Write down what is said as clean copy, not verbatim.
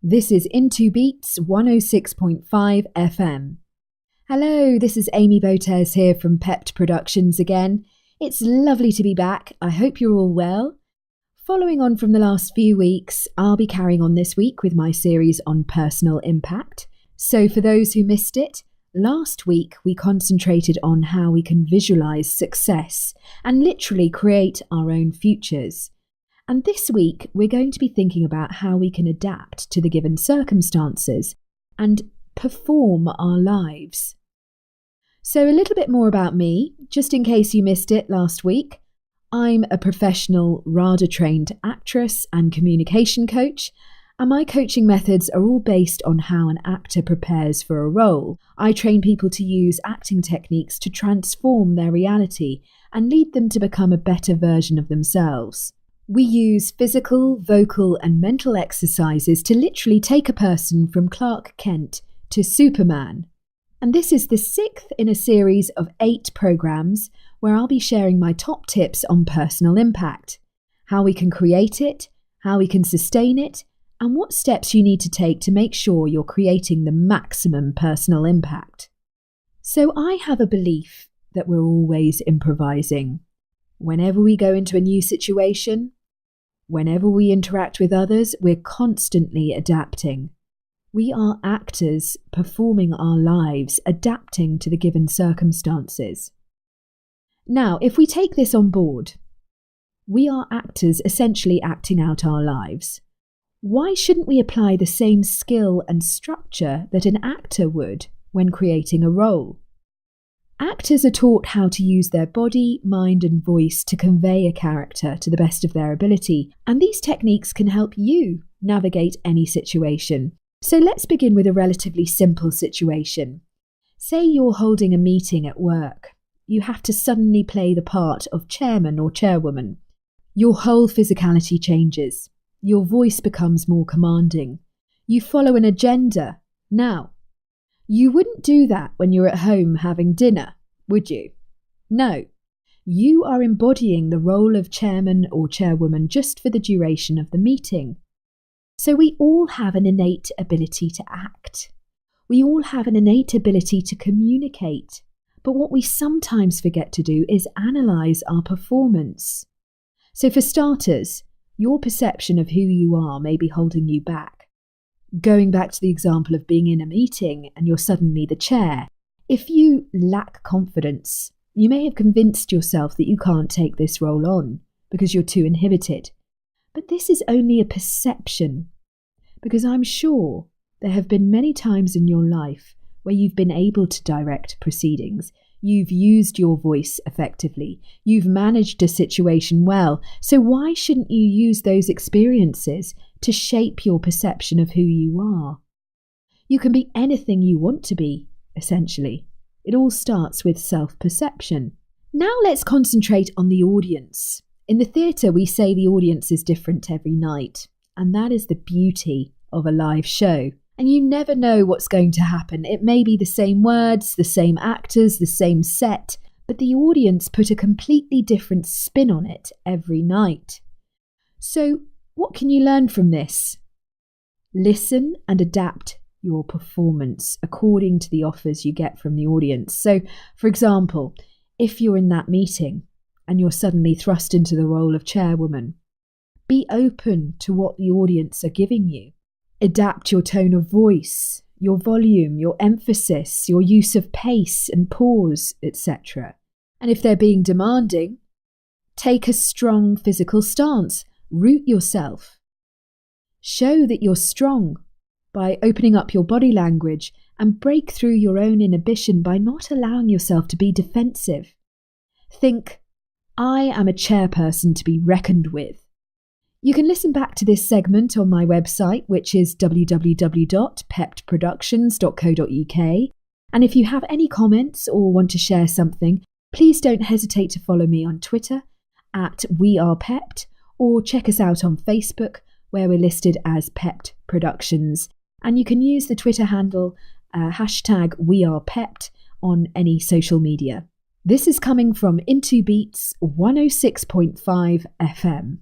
This is Into Beats 106.5 FM. Hello, this is Amy Botes here from PEPPED Productions again. It's lovely to be back. I hope you're all well. Following on from the last few weeks, I'll be carrying on this week with my series on personal impact. So for those who missed it, last week we concentrated on how we can visualize success and literally create our own futures. And this week, we're going to be thinking about how we can adapt to the given circumstances and perform our lives. So a little bit more about me, just in case you missed it last week. I'm a professional RADA-trained actress and communication coach, and my coaching methods are all based on how an actor prepares for a role. I train people to use acting techniques to transform their reality and lead them to become a better version of themselves. We use physical, vocal, and mental exercises to literally take a person from Clark Kent to Superman. And this is the 6th in a series of 8 programs where I'll be sharing my top tips on personal impact, how we can create it, how we can sustain it, and what steps you need to take to make sure you're creating the maximum personal impact. So I have a belief that we're always improvising. Whenever we go into a new situation, whenever we interact with others, we're constantly adapting. We are actors performing our lives, adapting to the given circumstances. Now, if we take this on board, we are actors essentially acting out our lives. Why shouldn't we apply the same skill and structure that an actor would when creating a role? Actors are taught how to use their body, mind, and voice to convey a character to the best of their ability, and these techniques can help you navigate any situation. So let's begin with a relatively simple situation. Say you're holding a meeting at work. You have to suddenly play the part of chairman or chairwoman. Your whole physicality changes. Your voice becomes more commanding. You follow an agenda. Now, you wouldn't do that when you're at home having dinner, would you? No. You are embodying the role of chairman or chairwoman just for the duration of the meeting. So we all have an innate ability to act. We all have an innate ability to communicate. But what we sometimes forget to do is analyse our performance. So for starters, your perception of who you are may be holding you back. Going back to the example of being in a meeting and you're suddenly the chair, if you lack confidence, you may have convinced yourself that you can't take this role on because you're too inhibited. But this is only a perception, because I'm sure there have been many times in your life where you've been able to direct proceedings. You've used your voice effectively. You've managed a situation well. So why shouldn't you use those experiences to shape your perception of who you are? You can be anything you want to be, essentially. It all starts with self-perception. Now let's concentrate on the audience. In the theatre, we say the audience is different every night, and that is the beauty of a live show. And you never know what's going to happen. It may be the same words, the same actors, the same set, but the audience put a completely different spin on it every night. So, what can you learn from this? Listen and adapt your performance according to the offers you get from the audience. So, for example, if you're in that meeting and you're suddenly thrust into the role of chairwoman, be open to what the audience are giving you. Adapt your tone of voice, your volume, your emphasis, your use of pace and pause, etc. And if they're being demanding, take a strong physical stance. Root yourself. Show that you're strong by opening up your body language and break through your own inhibition by not allowing yourself to be defensive. Think, I am a chairperson to be reckoned with. You can listen back to this segment on my website, which is www.peppedproductions.co.uk. And if you have any comments or want to share something, please don't hesitate to follow me on Twitter @WeArePepped, or check us out on Facebook, where we're listed as PEPPED Productions. And you can use the Twitter handle #WeArePepped on any social media. This is coming from Into Beats 106.5 FM.